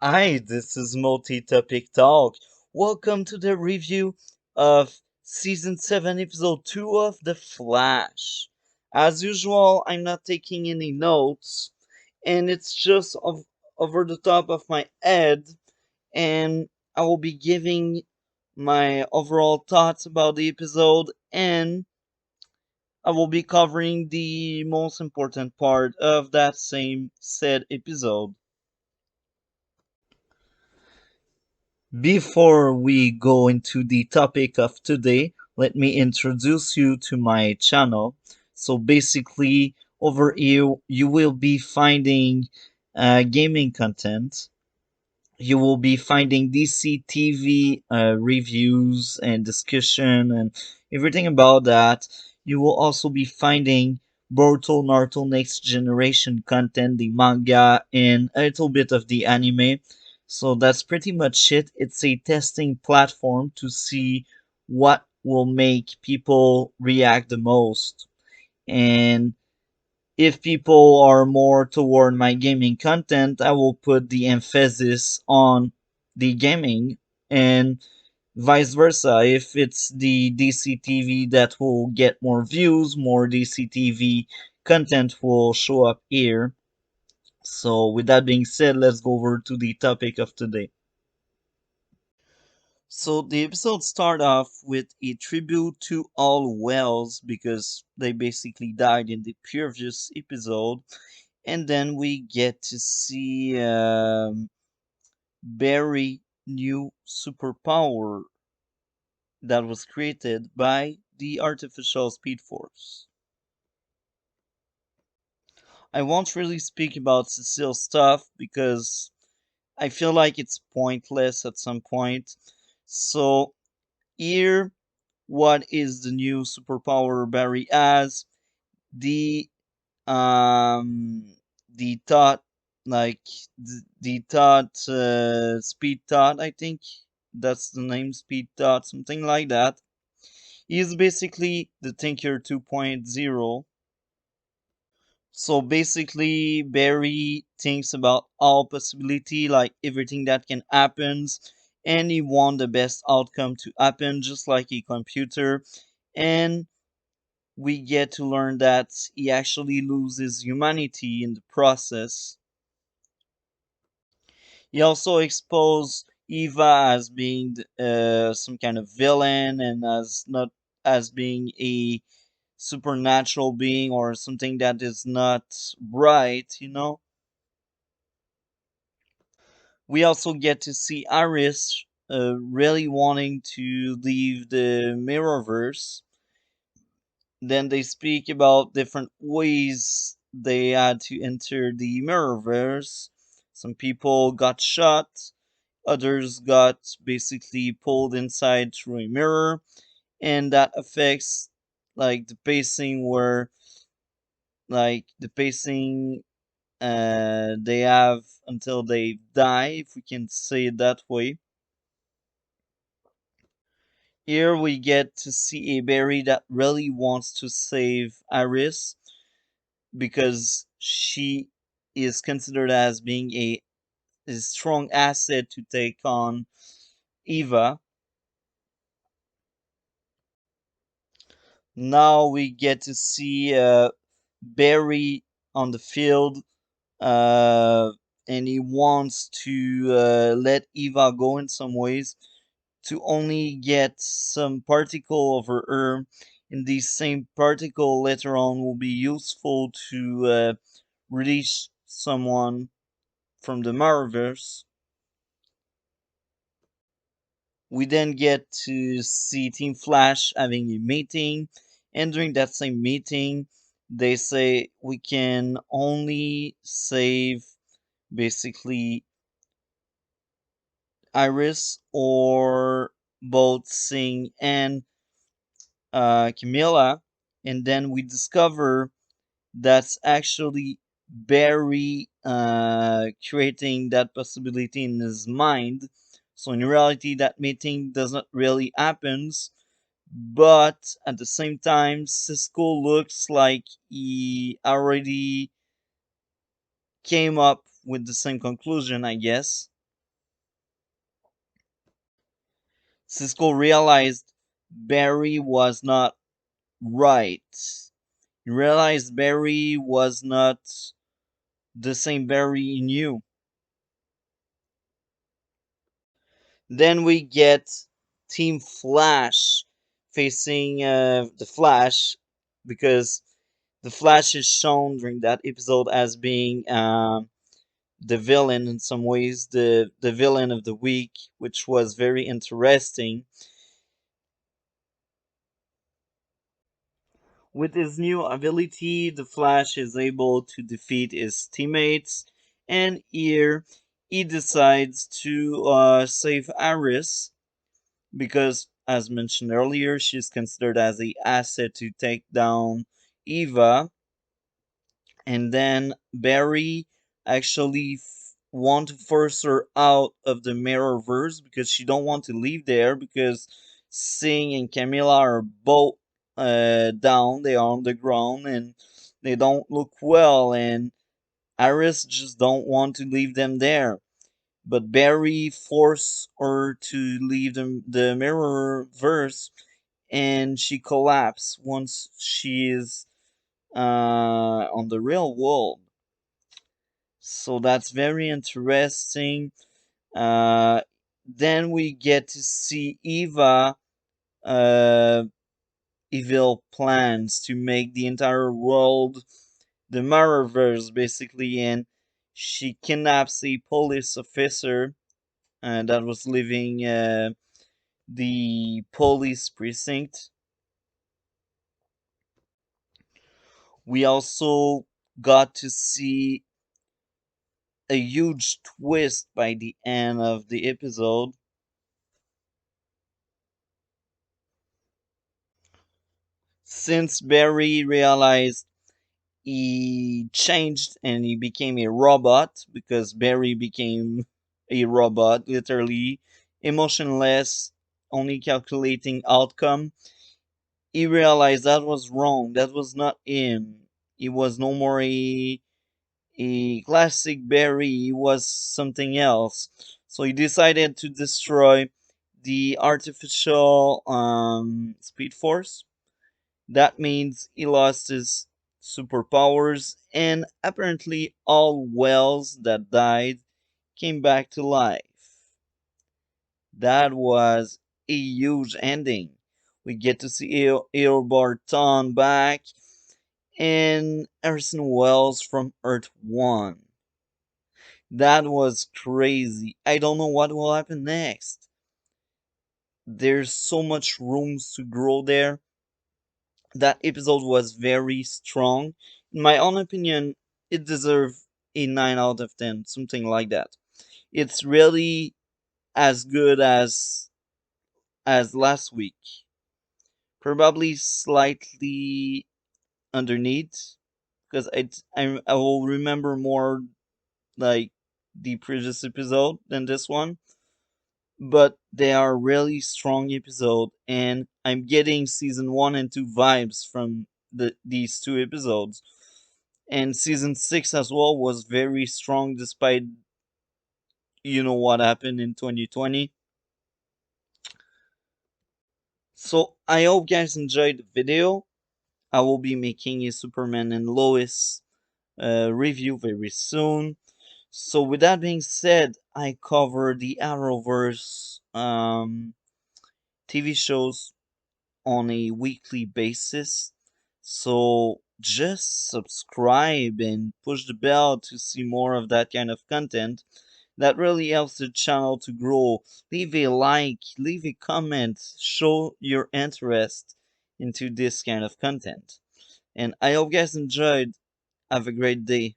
Hi, this is Multi Topic Talk. Welcome to the review of Season 7, Episode 2 of The Flash. As usual, I'm not taking any notes, and it's just over the top of my head, and I will be giving my overall thoughts about the episode, and I will be covering the most important part of that same said episode. Before we go into the topic of today, let me introduce you to my channel. So basically, over here, you will be finding gaming content. You will be finding DC TV reviews and discussion and everything about that. You will also be finding Boruto Naruto Next Generation content, the manga, and a little bit of the anime. So that's pretty much it. It's a testing platform to see what will make people react the most. And if people are more toward my gaming content, I will put the emphasis on the gaming and vice versa. If it's the DCTV that will get more views, more DCTV content will show up here. So, with that being said, let's go over to the topic of today. So, the episode start off with a tribute to all whales because they basically died in the previous episode, and then we get to see Barry new superpower that was created by the artificial speed force. I won't really speak about Cecile's stuff because I feel like it's pointless at some point. So here, what is the new superpower Barry has? The the thought like the thought speed thought, I think that's the name, speed thought, something like that. He is basically the thinker 2.0. So basically Barry thinks about all possibility, like everything that can happen, and he want the best outcome to happen just like a computer. And we get to learn that he actually loses humanity in the process. He also exposed Eva as being some kind of villain and as not as being a supernatural being or something that is not right. We also get to see Iris really wanting to leave the Mirrorverse. Then they speak about different ways they had to enter the Mirrorverse. Some people got shot, others got basically pulled inside through a mirror, and that affects like the pacing where the pacing they have until they die, if we can say it that way. Here we get to see a Barry that really wants to save Iris because she is considered as being a strong asset to take on Eva. Now we get to see Barry on the field, uh, and he wants to let Eva go in some ways to only get some particle over her. And these same particle later on will be useful to release someone from the Marverse. We then get to see Team Flash having a meeting, and during that same meeting, they say we can only save basically Iris or both Sing and Camilla, and then we discover that's actually Barry creating that possibility in his mind. So in reality, that meeting does not really happen, but at the same time, Cisco looks like he already came up with the same conclusion, I guess. Cisco realized Barry was not right. He realized Barry was not the same Barry he knew. Then we get Team Flash facing the Flash, because the Flash is shown during that episode as being the villain in some ways, the villain of the week, which was very interesting. With his new ability, the Flash is able to defeat his teammates, and here he decides to save Iris because, as mentioned earlier, she's considered as a asset to take down Eva. And then Barry actually want to force her out of the Mirrorverse because she don't want to leave there, because Singh and Camilla are both down. They are on the ground and they don't look well, and Iris just don't want to leave them there. But Barry forced her to leave the Mirrorverse, and she collapsed once she is on the real world. So that's very interesting. Uh, then we get to see Eva uh, evil plans to make the entire world the Mirrorverse, basically, and she kidnaps a police officer that was living the police precinct. We also got to see a huge twist by the end of the episode. Since Barry realized, he changed and he became a robot, because Barry became a robot, literally emotionless, only calculating outcome. He realized that was wrong. That was not him. He was no more a classic Barry. He was something else. So he decided to destroy the artificial Speed Force. That means he lost his superpowers, and apparently all whales that died came back to life. That was a huge ending. We get to see Eobard back and Harrison Wells from Earth 1. That was crazy. I don't know what will happen next. There's so much room to grow there. That episode was very strong. In my own opinion, it deserved a 9 out of 10, something like that. It's really as good as last week. Probably slightly underneath, because I will remember more like the previous episode than this one, but they are really strong episode, and I'm getting season 1 and 2 vibes from these two episodes. And season 6 as well was very strong, despite what happened in 2020. So I hope guys enjoyed the video. I will be making a Superman and Lois review very soon. So with that being said, I cover the Arrowverse TV shows on a weekly basis. So just subscribe and push the bell to see more of that kind of content. That really helps the channel to grow. Leave a like, leave a comment, show your interest into this kind of content. And I hope you guys enjoyed. Have a great day.